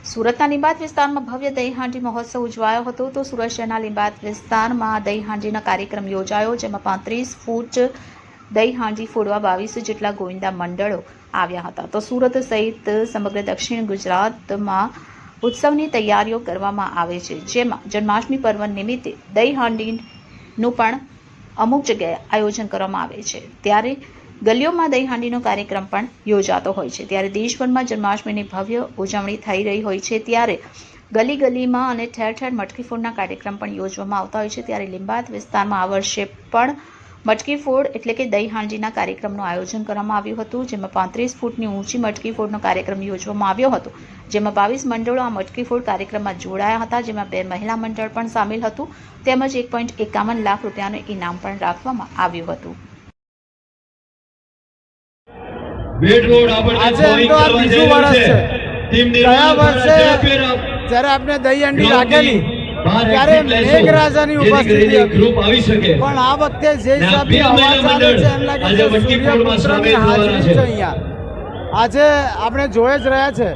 સુરતના લીંબાદ વિસ્તારમાં ભવ્ય દહીહાંડી મહોત્સવ ઉજવાયો હતો। તો સુરત શહેરના લીંબાદ વિસ્તારમાં દહીહાંડીનો કાર્યક્રમ યોજાયો, જેમાં 35 ફૂટ દહીહાંડી ફોડવા 22 જેટલા ગોવિંદા મંડળો આવ્યા હતા। તો સુરત સહિત સમગ્ર દક્ષિણ ગુજરાતમાં ઉત્સવની તૈયારીઓ કરવામાં આવે છે, જેમાં જન્માષ્ટમી પર્વ નિમિત્તે દહીહાંડીનું પણ અમુક જગ્યાએ આયોજન કરવામાં આવે છે। ત્યારે ગલીઓમાં દહીહાંડીનો કાર્યક્રમ પણ યોજાતો હોય છે। ત્યારે દેશભરમાં જન્માષ્ટમીની ભવ્ય ઉજવણી થઈ રહી હોય છે, ત્યારે ગલી ગલીમાં અને ઠેર ઠેર મટકી ફોડના કાર્યક્રમ પણ યોજવામાં આવતા હોય છે। ત્યારે લીંબાદ વિસ્તારમાં આ વર્ષે પણ મટકી ફોડ એટલે કે દહીહાંડીના કાર્યક્રમનું આયોજન કરવામાં આવ્યું હતું, જેમાં 35 ફૂટની ઊંચી મટકી ફોડનો કાર્યક્રમ યોજવામાં આવ્યો હતો, જેમાં 22 મંડળો આ મટકી ફોડ કાર્યક્રમમાં જોડાયા હતા, જેમાં 2 મહિલા મંડળ પણ સામેલ હતું, તેમજ 1.51 લાખ રૂપિયાનું ઇનામ પણ રાખવામાં આવ્યું હતું। આજે તો આ બીજું વર્ષ છે। ગયા વર્ષે જ્યારે આપણે દહીહાંડી રાખેલી ત્યારે મેઘરાજાની ઉપસ્થિતિ હતી, પણ આ વખતે જે હિસાબે અવાજ આવે છે એમ લાગે છે સૂર્યપુત્રની હાજરી છે અહીંયા। આજે આપણે જોઈ જ રહ્યા છે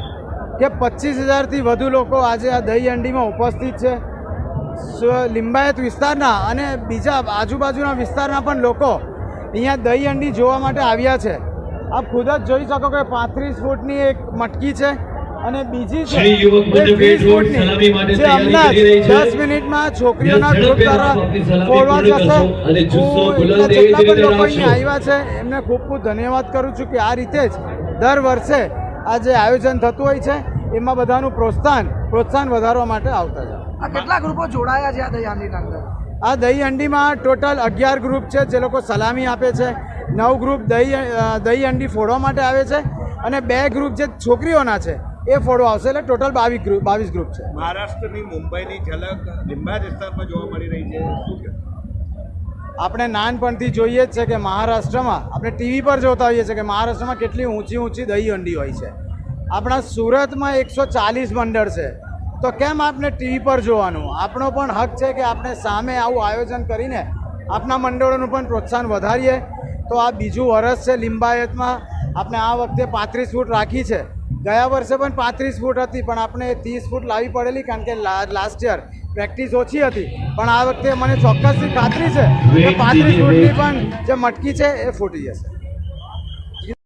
કે 25,000થી વધુ લોકો આજે આ દહીહાંડીમાં ઉપસ્થિત છે। લિંબાયત વિસ્તારના અને બીજા આજુબાજુના વિસ્તારના પણ લોકો અહીંયા દહીહાંડી જોવા માટે આવ્યા છે। આપ ખુદ જ જોઈ શકો કે 35 ફૂટની એક મટકી છે અને બીજી છે 20 ફૂટની, જે હમણાં 10 મિનિટમાં છોકરીઓના ગ્રુપ દ્વારા ફોડવા જશે। જેટલા પણ લોકો અહીંયા આવ્યા છે એમને ખૂબ ખૂબ ધન્યવાદ કરું છું કે આ રીતે જ દર વર્ષે આ જે આયોજન થતું હોય છે એમાં બધાનું પ્રોત્સાહન વધારવા માટે આવતા છે। કેટલા ગ્રુપો જોડાયા છે આ દહીહાંડીના અંદર? આ દહીહાંડીમાં ટોટલ 11 ગ્રુપ છે જે લોકો સલામી આપે છે, 9 ગ્રુપ દહીહાંડી ફોડવા માટે આવે છે અને 2 ગ્રુપ જે છોકરીઓના છે એ ફોડવા આવશે, એટલે ટોટલ 22 ગ્રુપ છે। મહારાષ્ટ્રની મુંબઈની ઝલક લીંબાયત વિસ્તારમાં જોવા મળી રહી છે, શું કે આપણે નાનપણથી જોઈએ જ છે કે મહારાષ્ટ્રમાં આપણે ટીવી પર જોતા હોઈએ છીએ કે મહારાષ્ટ્રમાં કેટલી ઊંચી દહીહાંડી હોય છે। આપણા સુરતમાં 140 મંડળ છે, તો કેમ આપણે ટીવી પર જોવાનું? આપણો પણ હક છે કે આપણે સામે આવું આયોજન કરીને આપણા મંડળોનું પણ પ્રોત્સાહન વધારીએ। તો આ બીજું વર્ષ છે લિંબાયતમાં, આપણે આ વખતે 35 ફૂટ રાખી છે। ગયા વર્ષે પણ 35 ફૂટ હતી, પણ આપણે 30 ફૂટ લાવી પડેલી કારણ કે લાસ્ટ યર પ્રેક્ટિસ ઓછી હતી, પણ આ વખતે મને ચોક્કસથી ખાતરી છે કે 35 ફૂટની પણ જે મટકી છે એ ફૂટી જશે।